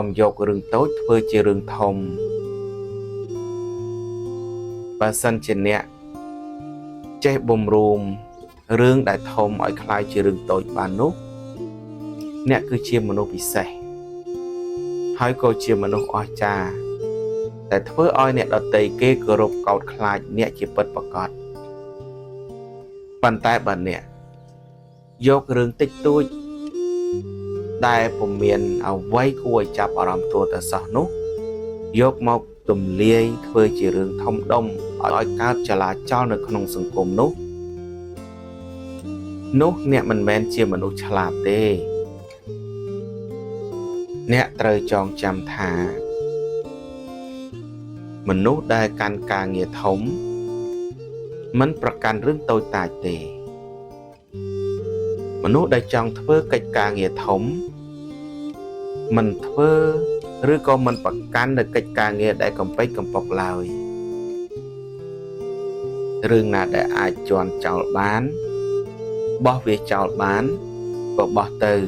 มยกเรื่องโต๊ดเพื่อจะเรื่องทมบาสันเจเนียเจ็บบมรูมเรื่องได้ทมอ้อยคลายจะเรื่องโต๊ดบานุเนี่ยคือเชียมนุษย์พิเศษให้ก็เชียมนุษย์อ้อยจ้าแต่เพื่ออ้อยเนี่ยเราเตยเกกรบเกาคลายเนี่ยจะเปิดประกอบปันใต้บันเนี่ยยกเรื่องติดตุ้ยได้ผมเมียนเอาไว้คุยจับอารมณ์ตัวแต่สนุกยกมาตุ่มเลี้ยเพื่อจะเรื่องทมดมอ้อยการจลาเจ้าในขนมสังคมนุเนี่ยมันแมนเชียมนุษย์ฉลาดเด้เนี่ยเตยจองจำทามนุษย์ได้การกางเงียถมมันประกันเรื่องโตตายเตมนุษย์ได้จองเพื่อกิจการเงียถมมันเพื่อหรือก็มันประกันในกิจการเงียได้กำไปกำปอกลายเรื่องน่าได้อาจจวนเจ้าบ้านบ่เวียเจ้าบ้านก็บ่เตย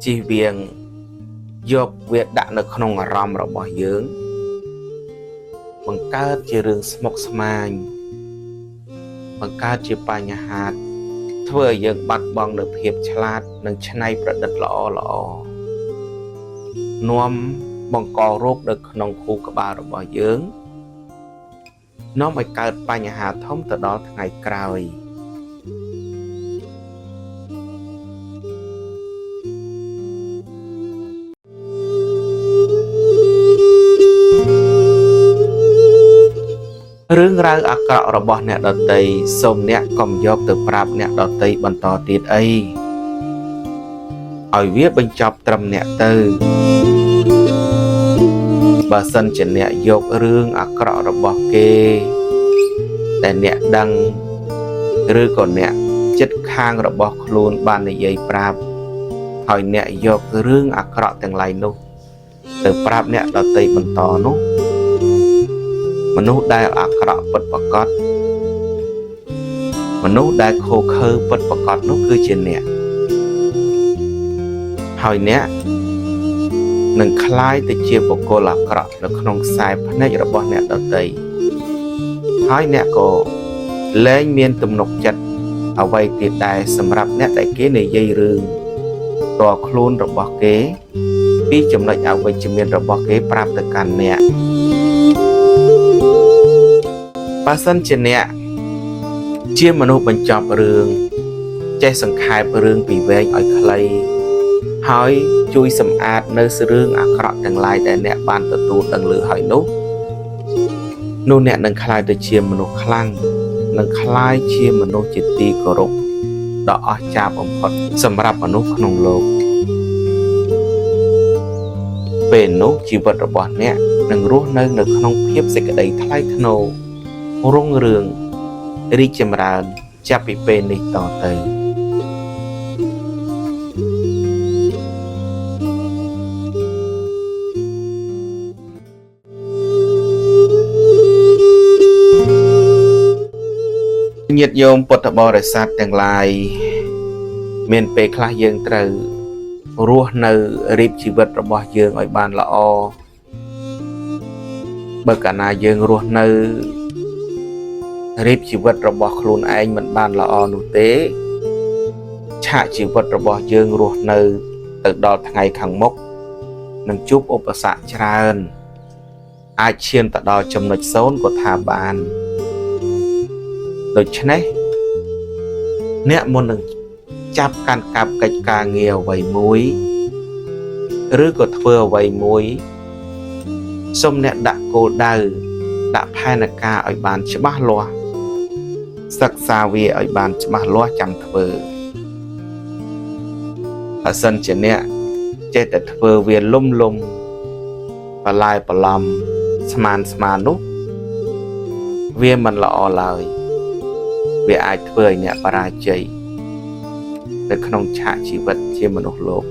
จีเวียงยกเวียดะในขนมอารมณ์เราบ่เยื้องบังการจะเรื่องสมกสมานบังการจะปัญหาเพื่อยังบัดบองในเพียบฉลาดในชนัยประดิษฐ์ละนวมบังกอรูปในขนมคูกบาเราบ่เยื้องน้องไปเกิดปัญหาท่อมตลอดไงกลายเรื่องราวอักระบอบเนี่ยดตีสมเนี่ยกำยกตัวปราบเนี่ยดตีบรรทอติดเอาเวียบรรจบตรำเนี่ยตือบาสันจะเนี่ยยกเรื่องอักระบอบเกแต่เนี่ยดังหรือก่อนเนี่ยจัดข้างระบอบคลูนบานในใยปราบหอยเนี่ยยกเรื่องอักระแต่งไรนุตัวปราบเนี่ยดตีบรรทอนุมนุษย์ได้อักระปัดประกอบมนุษย์ได้โคเคอปัดประกอบนุคือเจนเนี่ยหอยเนี่ยหนึ่งคล้ายแต่เจียบโกลักกระในขนมสายพนัยระบอบเนี่ยดตีหอยเนี่ยก็เล่นเมียนตุ่มนกจัดเอาไว้ติดได้สำหรับเนี่ยได้เกในยัยรึงตัวคลูนระบอบเกปีจำนวนเอาไว้จำเมียนระบอบเกปราบตะกันเนี่ยปาสันเจเนียเชี่ยมนุษย์บรรจบเรื่องใจสังขารเรื่องปีเวงอ้อยใครหอยจุยสำอาดในเรื่องอักระต่างลายแต่เนี่ยบานตะตูดังหรือหอยนุเนี่ยนังคลายแต่เชี่ยมนุษย์คลั่งนังคลายเชี่ยมนุษย์จิตตีกรบดอกอาจาบอมพดสำหรับมนุษย์ขนมโลกเป็นนุชีวิตระบอบเนี่ยนังรู้ในขนมเพียบสิกระไดทลายขนมรุ่งเรืองริจมรานจะไปเป็นในต่อเติมnhiệt yomปฐบริษัทแต่งลายเมนเปคลาเยืองเตอรัวในริบชีวิตระบอบเยืองอ้อยบานละอเบิกนาเยืองรัวในรีบชีวิตระบอบครูนเองมันบานละออนุเตชาชีวิตระบอบเยืองรัวในตึกดอดไงขังมกนังจุบอุปสรรคชราญอาเชียนตัดดอจำนวนโซนกถาบานโดยฉะนั้นเนี่ยมันหนึ่งจับการกับกิจการเงียวไว้มุ้ยหรือกดเฟือไว้มุ้ยสมเนี่ยดักโกได้ดักภายในกาอ้อยบานฉบับลัวศักษาเวียอ้อยบานฉบับลัวจำเฟืออาสันเจเนี่ยเจตเฟือเวียนลุ่มปลายปลอมสมานนุเวียมันละอเลยเวียอาจเฟือเนี่ยปราใจเป็นขนมชาชีวิตเชื่อมนุษย์โลก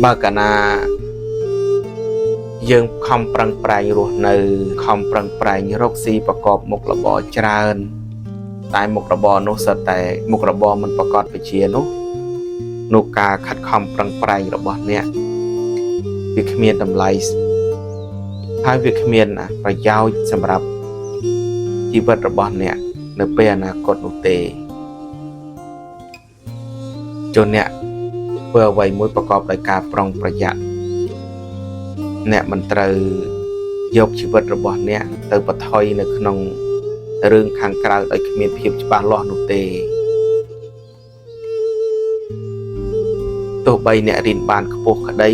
บากนายังคำปรังปรายรัวในคำปรังปรายโรคซีประกอบมุกระบอจราตายมุกระบอนุสแต่มุกระบอมันประกอบไปเชียนุ នោះការខិតខំប្រឹងប្រែងរបស់អ្នកវាគ្មានតម្លៃហើយវាគ្មានប្រយោជន៍សម្រាប់ជីវិតរបស់អ្នកនៅពេលអនាគតនោះទេចូលអ្នកធ្វើអ្វីមួយប្រកបដោយការប្រុងប្រយ័ត្នអ្នកមិនត្រូវយកជីវិតរបស់អ្នកទៅបន្ថយនៅក្នុងរឿងខាងក្រៅដោយគ្មានភាពច្បាស់លាស់នោះទេទោះបីអ្នករៀនបានខ្ពស់ក្តី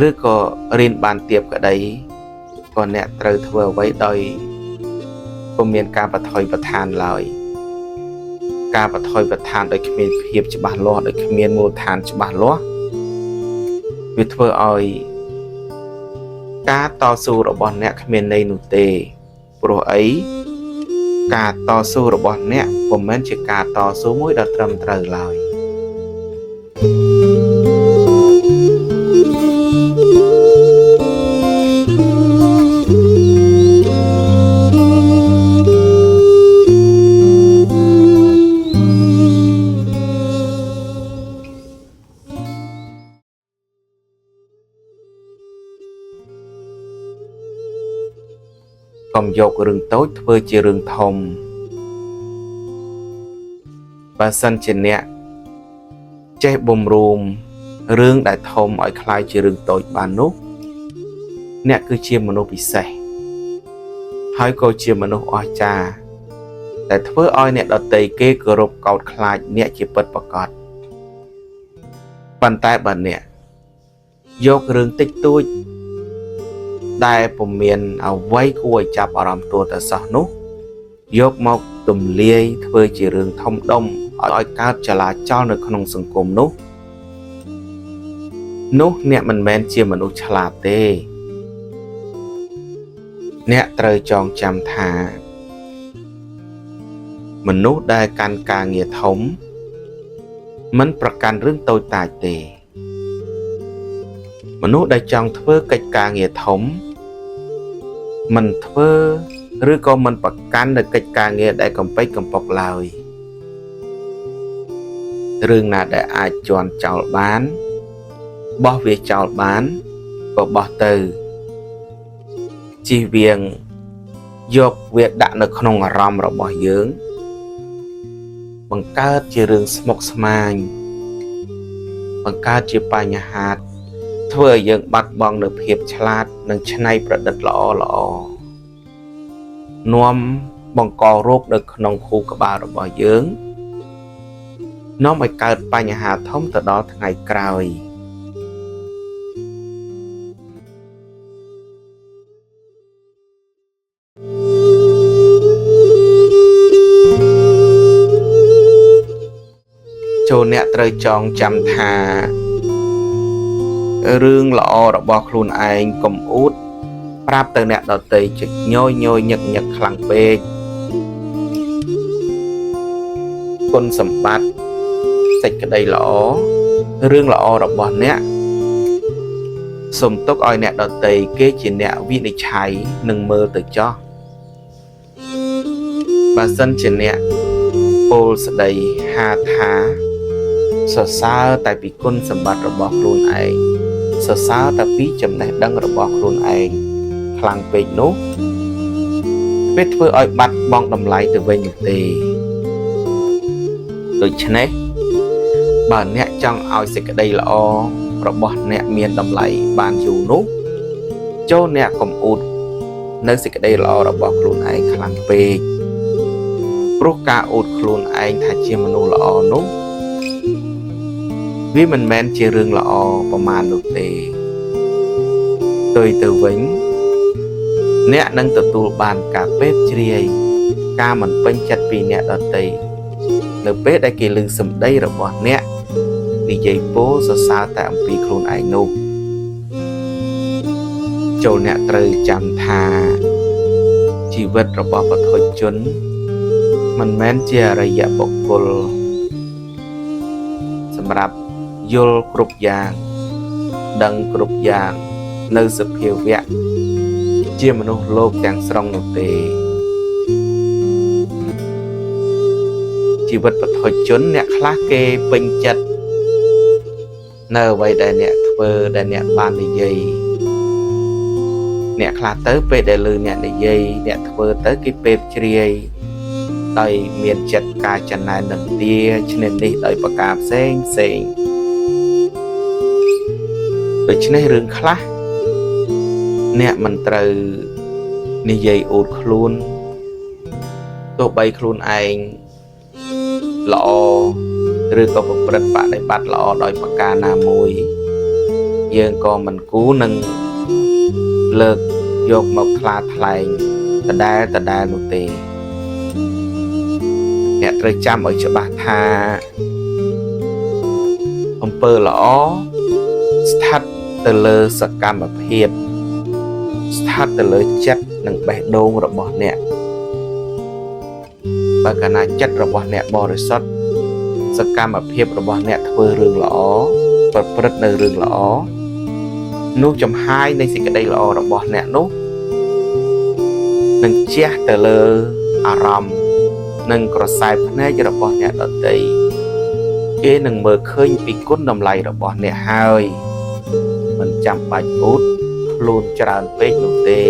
ឬក៏រៀនបានទាបក្តីក៏អ្នកត្រូវធ្វើអ្វីដោយពុំមានការបន្ថយបន្ថានឡើយការបន្ថយបន្ថានដោយគ្មានភាពច្បាស់លាស់ដោយគ្មានមូលដ្ឋានច្បាស់លាស់វាធ្វើឲ្យការតស៊ូរបស់អ្នកគ្មានន័យនោះទេព្រោះអីការតស៊ូរបស់អ្នកពុំមែនជាការតស៊ូមួយដ៏ត្រឹមត្រូវឡើយកុំយករឿងតូចធ្វើជារឿងធំបើសិនជាអ្នកចេះបំរុំរឿងដែលធំឲ្យคล้ายជារឿងតូចបាននោះអ្នកគឺជាមនុស្សពិសេសហើយក៏ជាមនុស្សអស្ចារ្យដែលធ្វើឲ្យអ្នកដទៃគេគោរពកោតខ្លាចអ្នកជាពិតប្រាកដប៉ុន្តែបើអ្នកយករឿងតិចតួចដែលពុំមានអ្វីគួរឲ្យចាប់អារម្មណ៍ទួតែសោះនោះយកមកទម្លាយធ្វើជារឿងធំដុំឲ្យកើតចលាចលនៅក្នុងសង្គមនោះអ្នកមិនមែនជាមនុស្សឆ្លាតទេអ្នកត្រូវចងចាំថាមនុស្សដែលកាន់ការងារធំមិនប្រកាន់រឿងតូចតាចទេមនុស្សដែលចង់ធ្វើកិច្ចការងារធំមិនធ្វើឬក៏មិនប្រកាន់នៅកិច្ចការងារដែលកំពេចកំពុកឡើយរឿងណាដែលអាចជន់ចោលបានបោះវាចោលបានក៏បោះទៅជិះវៀងយកវាដាក់នៅក្នុងអារម្មណ៍របស់យើងបង្កើតជារឿងស្មុគស្មាញបង្កើតជាបញ្ហាធ្វើឲ្យយើងបាត់បង់នូវភាពឆ្លាតនិងច្នៃប្រឌិតល្អនាំបង្ករោគនៅក្នុងខួរក្បាលរបស់យើងនាំឲ្យកើតបញ្ហាធំទៅដល់ថ្ងៃក្រោយចូលអ្នកត្រូវចងចាំថារឿងល្អរបស់ខ្លួនឯងកុំអួតប្រាប់ទៅអ្នកដទៃចិត្តញយញឹកញឹកខ្លាំងពេកគុណសម្បត្តិសេចក្តីល្អរឿងល្អរបស់អ្នកសូមទុកឲ្យអ្នកដទៃគេជាអ្នកវិនិច្ឆ័យនិងមើលទៅចោះបើសិនជាអ្នកពោលស្ដីហាថាសរសើរតែពីគុណសម្បត្តិរបស់ខ្លួនឯងសរសើរតែពីចំណេះដឹងរបស់ខ្លួនឯងខ្លាំងពេកនោះវាធ្វើឲ្យបាត់បង់តម្លៃទៅវិញនោះទេដូច្នេះបើអ្នកចង់ឲ្យសេចក្តីល្អរបស់អ្នកមានតម្លៃបានយូរនោះចូលអ្នកកុំអួតនៅសេចក្តីល្អរបស់ខ្លួនឯងខ្លាំងពេកព្រោះការអួតខ្លួនឯងថាជាមនុស្សល្អនោះវាមិនមែនជារឿងល្អប្រមាណនោះទេផ្ទុយទៅវិញអ្នកនឹងទទួលបានការពេបជ្រាយការមិនពេញចិត្តពីអ្នកដទៃនៅពេលដែលគេឮសម្ដីរបស់អ្នកនិយាយពោលសរសើរតែអំពីខ្លួនឯងនោះចូលអ្នកត្រូវចាំថាជីវិតរបស់ពុទ្ធជនមិនមែនជាអរិយបុគ្គលសម្រាប់យល់គ្រប់យ៉ាងដឹងគ្រប់យ៉ាងនៅសភាវៈជាមនុស្សលោកទាំងស្រុងនោះទេជីវិតពុទ្ធជនអ្នកខ្លះគេពេញចិត្ត នៅអ្វីដែលអ្នកធ្វើដែលអ្នកបាននិយាយអ្នកខ្លះទៅពេលដែលឮអ្នកនិយាយអ្នកធ្វើទៅគេពេបជ្រាយដោយមានចិត្តការចំណែននឹងទាឈ្នានេះដោយប្រការផ្សេងដូច្នេះរឿងខ្លះអ្នកមិនត្រូវនិយាយអួតខ្លួនទោះបីខ្លួនឯងល្អឬក៏ប្រព្រឹត្តបដិបត្តិល្អដោយប្រការណាមួយយើងក៏មិនគួរនឹងលើកយកមកថ្លាថ្លែងដដែលនោះទេអ្នកត្រូវចាំឲ្យច្បាស់ថាអំពើល្អស្ថិតទៅលើសកម្មភាពស្ថិតទៅលើចិត្តនិងបេះដូងរបស់អ្នកបើកាលណាចិត្តរបស់អ្នកបរិសុទ្ធសកម្មភាពរបស់អ្នកធ្វើរឿងល្អប្រព្រឹត្តនៅរឿងល្អនោះចំហាយនៃសេចក្តីល្អរបស់អ្នកនោះនឹងជះទៅលើអារម្មណ៍និងក្រសែភ្នែករបស់អ្នកដទៃគេនឹងមើលឃើញពីគុណតម្លៃរបស់អ្នកហើយមិនចាំបាច់អួតខ្លួនច្រើនពេកនោះទេ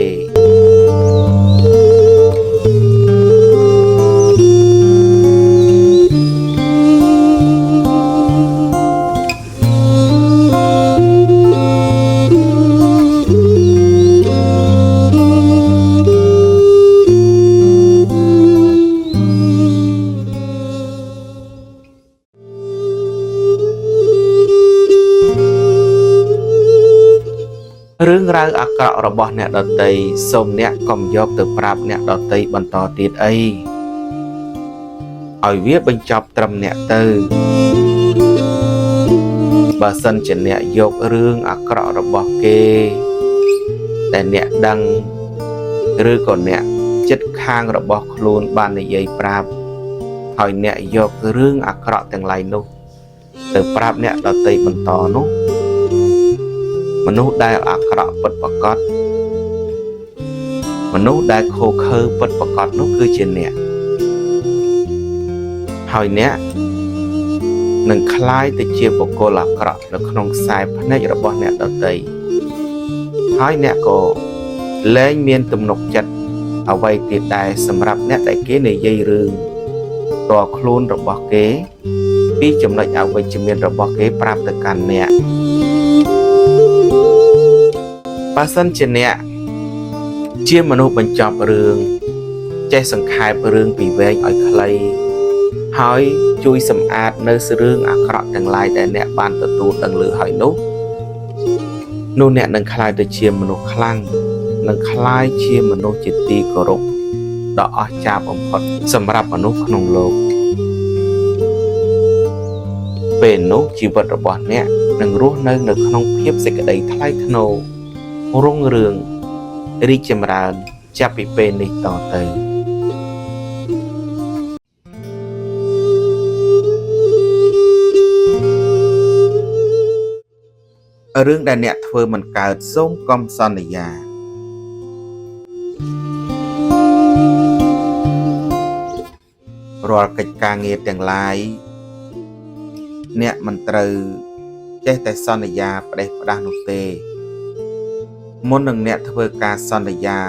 រឿងរ៉ាវអាក្រក់របស់អ្នកដទៃសូមអ្នកកុំយកទៅប្រាប់អ្នកដទៃបន្តទៀតអីឲ្យវាបញ្ចប់ត្រឹមអ្នកទៅបើសិនជាអ្នកយករឿងអាក្រក់របស់គេតែអ្នកដឹងឬក៏អ្នកចិត្តខាងរបស់ខ្លួនបាននិយាយប្រាប់ហើយអ្នកយករឿងអាក្រក់ទាំងឡាយនោះទៅប្រាប់អ្នកដទៃបន្តនោះមនុស្សដែលអាក្រក់ពិតប្រាកដមនុស្សដែលខូខើពិតប្រាកដនោះគឺជាអ្នកហើយអ្នកនឹងคล้ายទៅជាបុគ្គលអាក្រក់នៅក្នុងខ្សែភ្នែករបស់អ្នកដទៃហើយអ្នកក៏លែងមានទំនុកចិត្តអ្វីទៀតដែរសម្រាប់អ្នកដែលគេនិយាយរឿងតខ្លួនរបស់គេពីចំណុចអវិជ្ជមានរបស់គេប្រាប់ទៅកាន់អ្នកបើសិនជាអ្នកជាមនុស្សបញ្ចប់រឿងចេះសង្ខេបរឿងពីវែងឲ្យខ្លីហើយជួយសម្អាតនៅរឿងអាក្រក់ទាំងឡាយដែលអ្នកបានទទួលដឹងឮហើយនោះអ្នកនឹងក្លាយទៅជាមនុស្សខ្លាំងនិងក្លាយជាមនុស្សជាទីគោរពដ៏អស្ចារ្យបំផុតសម្រាប់មនុស្សក្នុងโลกពេលនោះជីវិតរបស់អ្នកនឹងរស់នៅក្នុងភាពសេចក្តីថ្លៃថ្នូររុងរឿងរីកចម្រើនចាប់ពីពេលនេះតទៅរឿងដែលអ្នកធ្វើមិនកើតសូមកុំសន្យារាល់កិច្ចការងារទាំងឡាយអ្នកមិនត្រូវចេះតែសន្យាផ្ដេសផ្ដាស់នោះទេមុននឹងអ្នកធ្វើការសន្យា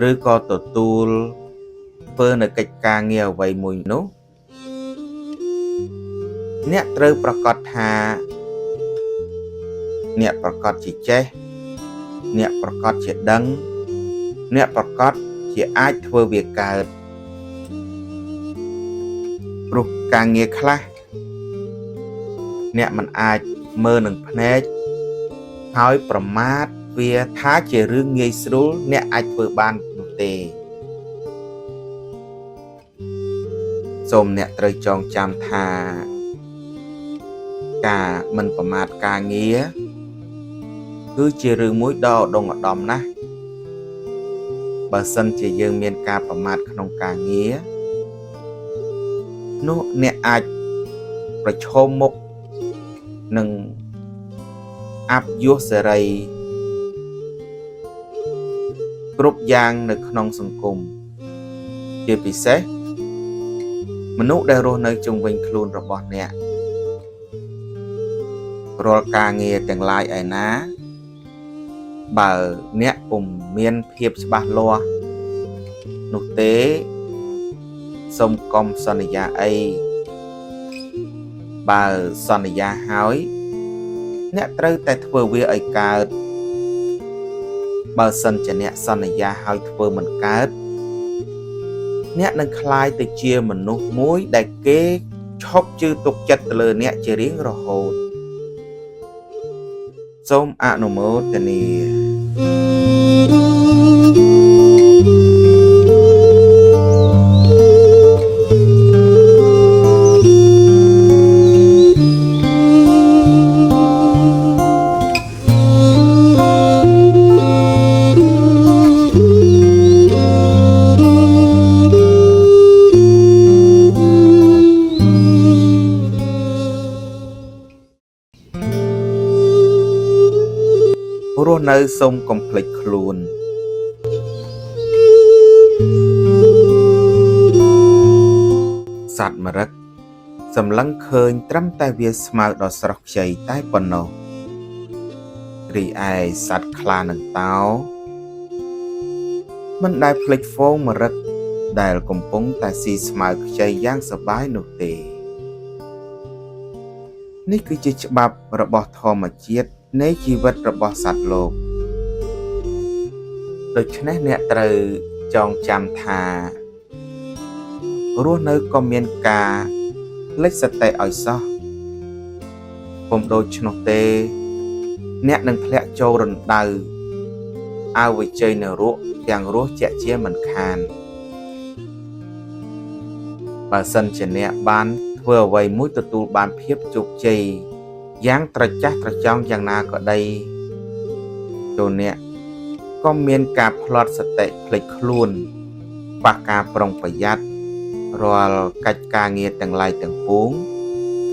ឬក៏ទទួលធ្វើនៅកិច្ចការងារអ្វីមួយនោះអ្នកត្រូវប្រកាសថាអ្នកប្រកាសជាចេះអ្នកប្រកាសជាដឹងអ្នកប្រកាសជាអាចធ្វើវាកើតព្រោះការងារខ្លះអ្នកមិនអាចមើលនឹងភ្នែកហើយប្រមាថវាថាជារឿងងាយស្រួលអ្នកអាចធ្វើបាននោះទេសូមអ្នកត្រូវចងចាំថាការមិនប្រមាថការងារគឺជារឿងមួយដ៏ឧត្តមឧត្តមណាស់បើសិនជាយើងមានការប្រមាថក្នុងការងារនោះអ្នកអាចប្រឈមមុខនឹងអព្យុះសេរីគ្រប់យ៉ាងនៅក្នុងសង្គមជាពិសេសមនុស្សដែលរស់នៅជុំវិញខ្លួនរបស់អ្នក រាល់ការងារទាំងឡាយឯណាបើអ្នកពុំមានភាពច្បាស់លាស់នោះទេសូមកុំសន្យាអីបើសន្យាហើយអ្នកត្រូវតែធ្វើវាឲ្យកើតបើសិនជាអ្នកសន្យាហើយធ្វើមិនកើតអ្នកនឹងក្លាយទៅជាមនុស្សមួយដែលគេឈប់ជឿទុកចិត្តទៅលើអ្នកជារៀងរហូតសូមអនុមោទនារស់នៅសូមកុំភ្លេចខ្លួនសត្វមរឹកសម្លឹងឃើញត្រឹមតែវាស្មៅដ៏ស្រស់ខ្ចីតែប៉ុណ្ណោះរីឯសត្វខ្លានិងតោមិនដែលភ្លេចហ្វូងមរឹកដែលកំពុងតែស៊ីស្មៅខ្ចីយ៉ាងសប្បាយនោះទេនេះគឺជាច្បាប់របស់ធម្មជាតិនៃជីវិតរបស់សត្វលោកដូច្នេះអ្នកត្រូវចងចាំថារស់នៅក៏មានការលិចសតិឲ្យសោះពុំដូច្នោះទេអ្នកនឹងធ្លាក់ចូលរណ្ដៅអវិជ័យនរកទាំងរស់ជាក់ជាមិនខានបើសិនជាអ្នកបានធ្វើអ្វីមួយទទួលបានភាពជោគជ័យយ៉ាងត្រចះត្រចង់យ៉ាងណាក៏ដីចូលអ្នកក៏មានការផ្លត់សតិភ្លេចខ្លួនខ្វះការប្រុងប្រយ័ត្នរាល់កិច្ចការងារទាំងឡាយទាំងពួង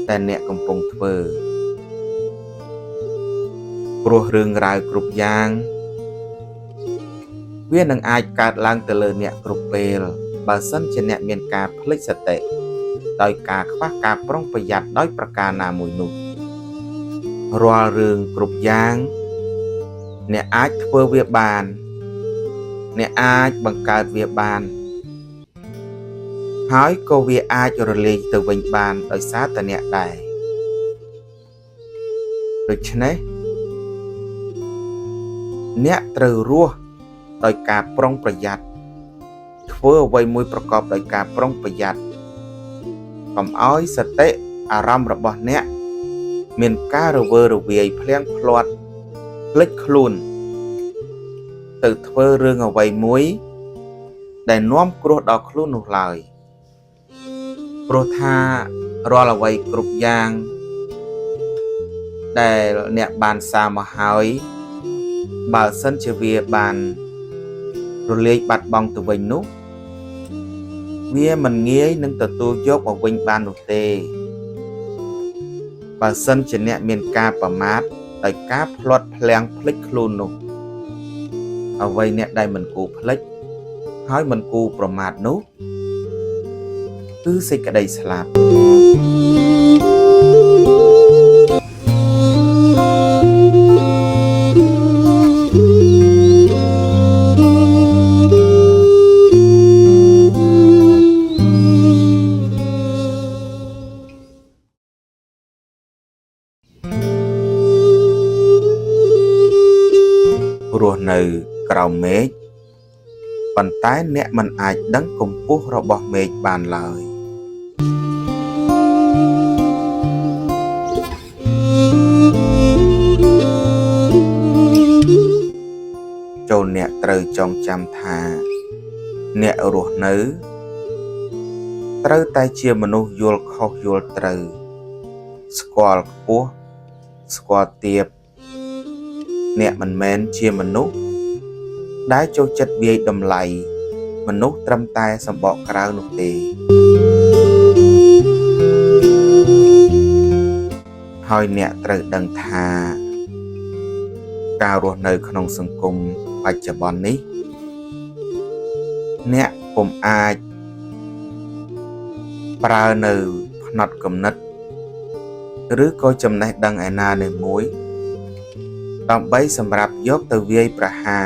តែអ្នកកំពុងធ្វើព្រោះរឿងរ៉ាវគ្រប់យ៉ាងវានឹងអាចកើតឡើងទៅលើអ្នកគ្រប់ពេលបើសិនជាអ្នកមានការភ្លេចសតិដោយការខ្វះការប្រុងប្រយ័ត្នដោយប្រការណាមួយនោះរាល់រឿងគ្រប់យ៉ាងអ្នកអាចធ្វើវាបានអ្នកអាចបង្កើតវាបានហើយក៏វាអាចរលាយទៅវិញបានដោយសារតែអ្នកដែរដូច្នេះអ្នកត្រូវរស់ដោយការប្រុងប្រយ័ត្នធ្វើអ្វីមួយប្រកបដោយការប្រុងប្រយ័ត្នកុំឲ្យសតិអារម្មណ៍របស់អ្នកមានការរវើរវាយភ្លៀងភ្លាត់ភ្លេចខ្លួនទៅធ្វើរឿងអ្វីមួយដែលនាំគ្រោះដល់ខ្លួននោះឡើយព្រោះថារាល់អ្វីគ្រប់យ៉ាងដែលអ្នកបានសាមកហើយបើសិនជាវាបានរលាយបាត់បង់ទៅវិញនោះវាមិនងាយនឹងទទួលយកមកវិញបាននោះទេបើសិនជាអ្នកមានការប្រមាថដោយការផ្លាត់ភ្លាំងភ្លេចខ្លួននោះអ្វីអ្នកដែលមិនគួរភ្លេចហើយមិនគួរប្រមាថនោះគឺសេចក្តីស្លាប់រស់នៅក្រោមមេឃប៉ុន្តែអ្នកមិនអាចដឹងកម្ពស់របស់មេឃបានឡើយចូលអ្នកត្រូវចងចាំថាអ្នករស់នៅត្រូវតែជាមនុស្សយល់ខុសយល់ត្រូវស្គាល់ខ្ពស់ស្គាល់ទាបអ្នកមិនមែនជាមនុស្សដែលចូលចិត្តវាយតម្លៃមនុស្សត្រឹមតែសម្បកក្រៅនោះទេហើយអ្នកត្រូវដឹងថាការរស់នៅក្នុងសង្គមបច្ចុប្បន្ននេះអ្នកពុំអាចប្រើនៅផ្នត់គំនិត ឬក៏ចំណេះដឹងឯណានៃមួយដើម្បីសម្រាប់យកទៅវាយប្រហា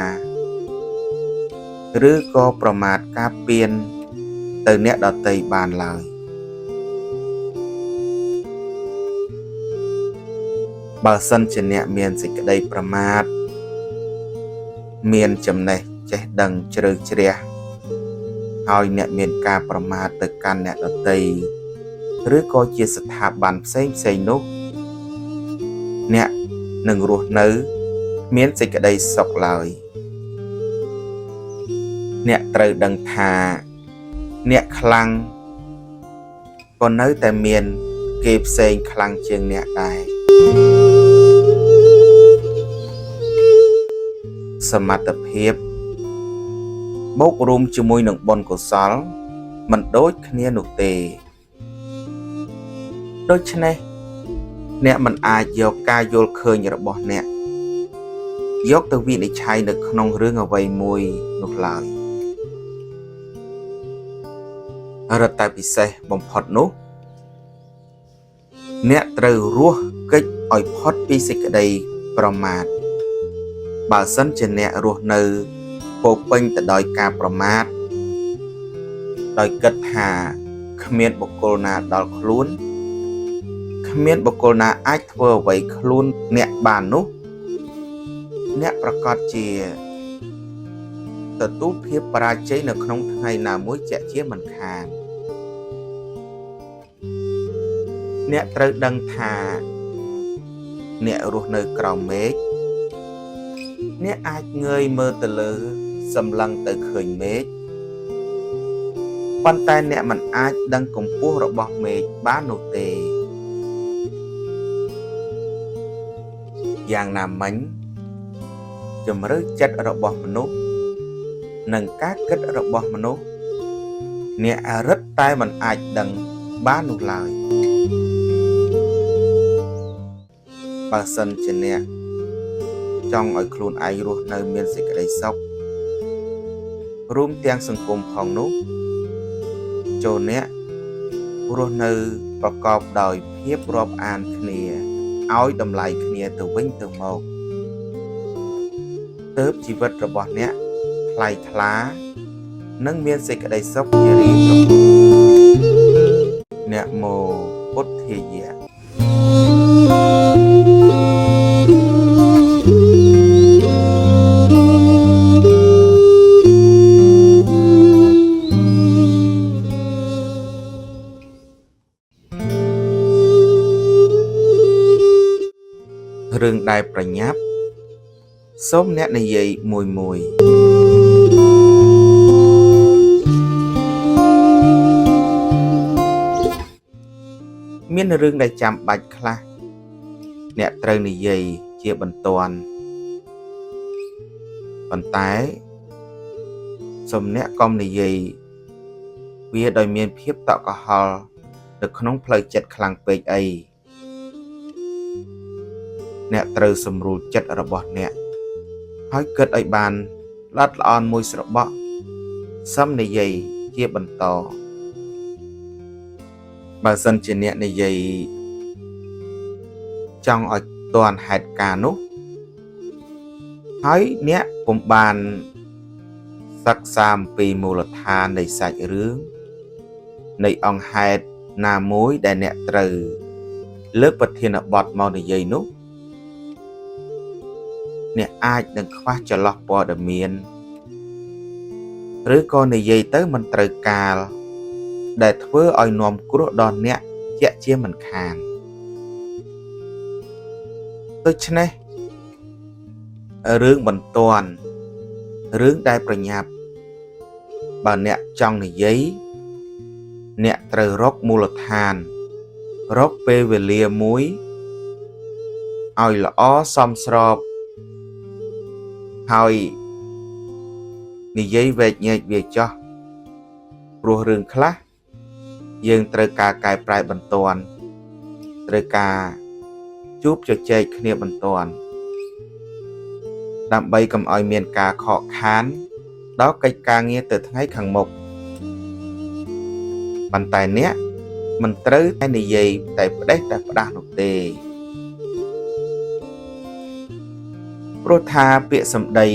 រឬក៏ប្រមាថការពៀនទៅអ្នកដទៃបានឡើយបើសិនជាអ្នកមានសេចក្តីប្រមាថមានចំណេះចេះដឹងជ្រៅជ្រះហើយអ្នកមានការប្រមាថទៅកាន់អ្នកដទៃឬក៏ជាស្ថាប័នផ្សេងនោះអ្នកនឹងរស់នៅមានសេចក្តីសុខឡើយអ្នកត្រូវដឹងថាអ្នកខ្លាំងក៏នៅតែមានគេផ្សេងខ្លាំងជាងអ្នកដែរសមត្ថភាពបូករួមជាមួយនឹងបុណ្យកុសលមិនដូចគ្នានោះទេដូច្នេះអ្នកមិនអាចយកការយល់ឃើញរបស់អ្នកយកទៅវិនិច្ឆ័យនៅក្នុងរឿងអ្វីមួយនោះឡើយរត់តែពិសេសបំផុតនោះអ្នកត្រូវរស់គេចឲ្យផុតពីសេចក្តីប្រមាថបើសិនជាអ្នករស់នៅពោពេញទៅដោយការប្រមាថដោយគិតថាគ្មានបុគ្គលណាដល់ខ្លួនគ្មានបុគ្គលណាអាចធ្វើអ្វីខ្លួនអ្នកបាននោះអ្នកប្រកាសជាទទួលភាពបរាជ័យនៅក្នុងថ្ងៃណាមួយជាក់ជាមិនខានអ្នកត្រូវដឹងថាអ្នករស់នៅក្រោមមេឃអ្នកអាចងើយមើលទៅលើសម្លឹងទៅឃើញមេឃប៉ុន្តែអ្នកមិនអាចដឹងកម្ពស់របស់មេឃបាននោះទេយ៉ាងណាមិញជំរឿចិត្តរបស់មនុស្សនិងការគិតរបស់មនុស្សអ្នករឹតតែមិនអាចដឹងបាននោះឡើយបើសិនជាអ្នកចង់ឲ្យខ្លួនឯងរស់នៅមានសេចក្តីសុខរួមទាំងសង្គមផងនោះចូលអ្នករស់នៅប្រកបដោយភាពរាប់អានគ្នាឲ្យតម្លៃគ្នាទៅវិញទៅមកទើបជីវិតរបស់អ្នកថ្លៃថ្លានិងមានសេចក្តីសុខជារៀងរហូតអ្នកមោពុទ្ធាយៈរឿងដែលប្រញាប់សូមអ្នកនិយាយមួយមានរឿងដែលចាំបាច់ខ្លះអ្នកត្រូវនិយាយជាបន្ទាន់ប៉ុន្តែសូមអ្នកកុំនិយាយវាដោយមានភាពតក់កុហលនៅក្នុងផ្លូវចិត្តខ្លាំងពេកអីអ្នកត្រូវសម្រួលចិត្តរបស់អ្នកហើយគិតឲ្យបានល្អិតល្អន់មួយស្របក់សឹមនិយាយជាបន្តបើសិនជាអ្នកនិយាយចង់ឲ្យទាន់ហេតុការណ៍នោះហើយអ្នកពុំបានសិក្សាអំពីមូលដ្ឋាននៃសាច់រឿងនៃអង្គហេតុណាមួយដែលអ្នកត្រូវលើកប្រធានបទមកនិយាយនោះអ្នកអាចនឹងខ្វះចន្លោះព័ត៌មានឬក៏និយាយទៅមិនត្រូវកាលដែលធ្វើឲ្យនាំគ្រោះដល់អ្នកជាក់ជាមិនខានដូច្នេះរឿងបន្ទាន់រឿងដែលប្រញាប់បើអ្នកចង់និយាយអ្នកត្រូវរកមូលដ្ឋានរកពេលវេលាមួយឲ្យល្អសមស្របហើយនិយាយវែកញែកវាចោះព្រោះរឿងខ្លះយើងត្រូវការកែប្រែបន្ទាន់ត្រូវការជួបជជែកគ្នាបន្ទាន់ដើម្បីកុំឲ្យមានការខកខានដល់កិច្ចការងារទៅថ្ងៃខាងមុខប៉ុន្តែអ្នក មិនត្រូវតែនិយាយតែផ្ដេសតែផ្ដាស់នោះទេព្រោះថាពាក្យសម្ដី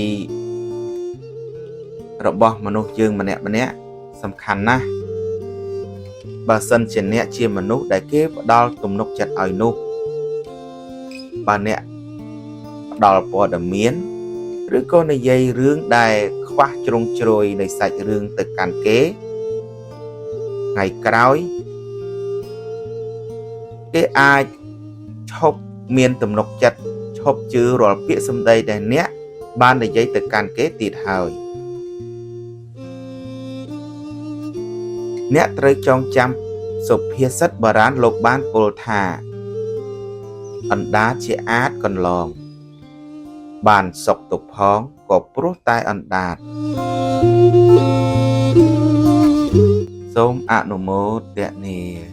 របស់មនុស្សយើងម្នាក់សំខាន់ណាស់បើសិនជាអ្នកជាមនុស្សដែលគេផ្ដល់ទំនុកចិត្តឲ្យនោះបើអ្នកផ្ដល់ព័ត៌មានឬក៏និយាយរឿងដែលខ្វះជ្រុងជ្រោយនៃសាច់រឿងទៅកាន់គេថ្ងៃក្រោយគេអាចឈប់មានទំនុកចិត្តឈប់ជឿរាល់ពាក្យសម្ដីដែលអ្នកបាននិយាយទៅកាន់គេទៀតហើយអ្នកត្រូវចងចាំសុភាសិតបុរាណលោកបានពោលថាអណ្ដាតជាអាចកន្លងបានសុខទុក្ខផងក៏ព្រោះតែអណ្ដាតសូមអនុមោទនា